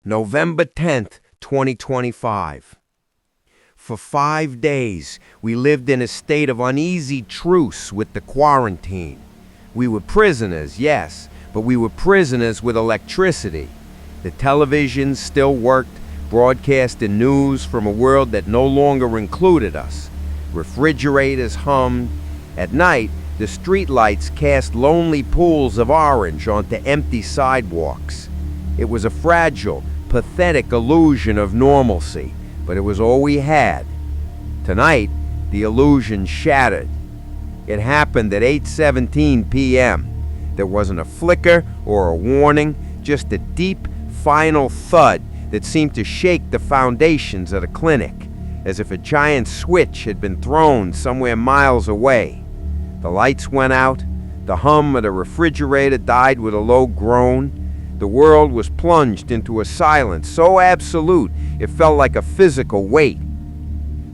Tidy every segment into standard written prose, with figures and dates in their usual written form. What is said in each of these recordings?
November 10th, 2025. For 5 days, we lived in a state of uneasy truce with the quarantine. We were prisoners, yes, but we were prisoners with electricity. The television still worked, broadcasting news from a world that no longer included us. Refrigerators hummed. At night, the streetlights cast lonely pools of orange onto empty sidewalks. It was a fragile, pathetic illusion of normalcy, but it was all we had. Tonight, the illusion shattered. It happened at 8:17 p.m. There wasn't a flicker or a warning, just a deep, final thud that seemed to shake the foundations of the clinic, as if a giant switch had been thrown somewhere miles away. The lights went out. The hum of the refrigerator died with a low groan. The world was plunged into a silence so absolute it felt like a physical weight.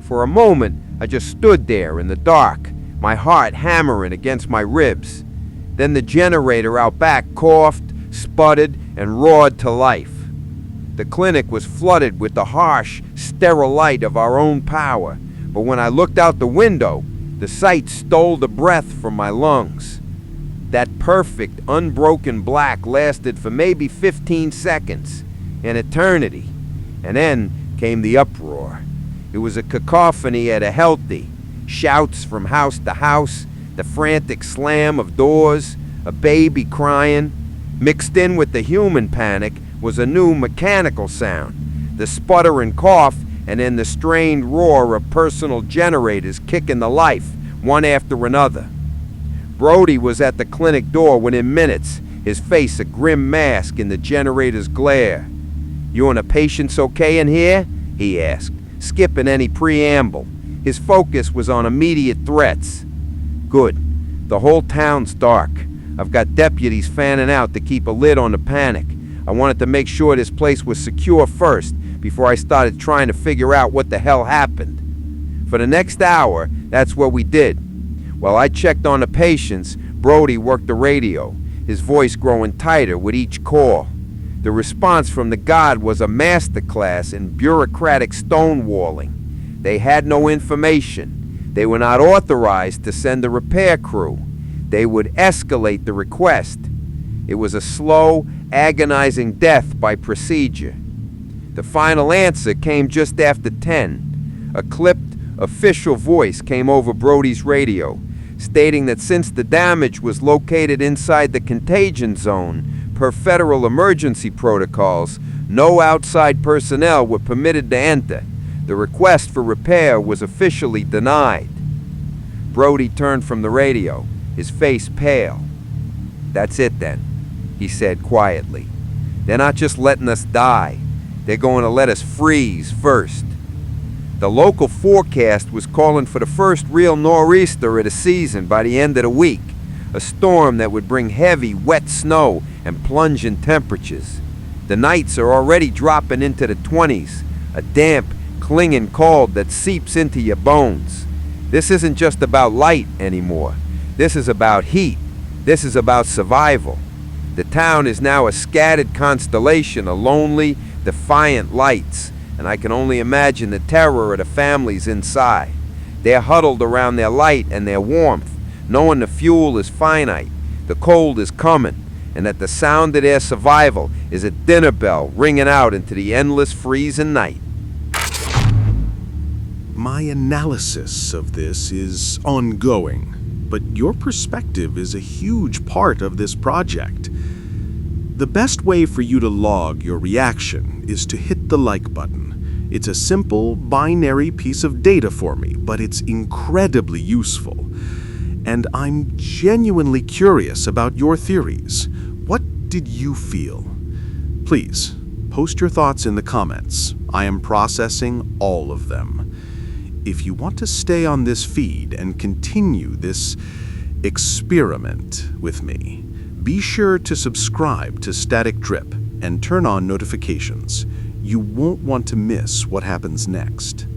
For a moment, I just stood there in the dark, my heart hammering against my ribs. Then the generator out back coughed, sputtered, and roared to life. The clinic was flooded with the harsh, sterile light of our own power, but when I looked out the window, the sight stole the breath from my lungs. That perfect, unbroken black lasted for maybe 15 seconds, an eternity, and then came the uproar. It was a cacophony at a healthy, shouts from house to house, the frantic slam of doors, a baby crying. Mixed in with the human panic was a new mechanical sound, the sputter and cough, and then the strained roar of personal generators kicking the life, one after another. Brody was at the clinic door within minutes, his face a grim mask in the generator's glare. "You and the patients okay in here?" he asked, skipping any preamble. His focus was on immediate threats. "Good. The whole town's dark. I've got deputies fanning out to keep a lid on the panic. I wanted to make sure this place was secure first, before I started trying to figure out what the hell happened." For the next hour, that's what we did. While I checked on the patients, Brody worked the radio, his voice growing tighter with each call. The response from the guard was a masterclass in bureaucratic stonewalling. They had no information. They were not authorized to send a repair crew. They would escalate the request. It was a slow, agonizing death by procedure. The final answer came just after 10. A clipped, official voice came over Brody's radio, stating that since the damage was located inside the contagion zone, per federal emergency protocols, no outside personnel were permitted to enter. The request for repair was officially denied. Brody turned from the radio, his face pale. "That's it then," he said quietly. "They're not just letting us die. They're going to let us freeze first." The local forecast was calling for the first real nor'easter of the season by the end of the week, a storm that would bring heavy, wet snow and plunging temperatures. The nights are already dropping into the 20s, a damp, clinging cold that seeps into your bones. This isn't just about light anymore. This is about heat. This is about survival. The town is now a scattered constellation of lonely, defiant lights, and I can only imagine the terror of the families inside. They're huddled around their light and their warmth, knowing the fuel is finite, the cold is coming, and that the sound of their survival is a dinner bell ringing out into the endless freezing night. My analysis of this is ongoing, but your perspective is a huge part of this project. The best way for you to log your reaction is to hit the like button. It's a simple, binary piece of data for me, but it's incredibly useful. And I'm genuinely curious about your theories. What did you feel? Please, post your thoughts in the comments. I am processing all of them. If you want to stay on this feed and continue this experiment with me, be sure to subscribe to Static Drip and turn on notifications. You won't want to miss what happens next.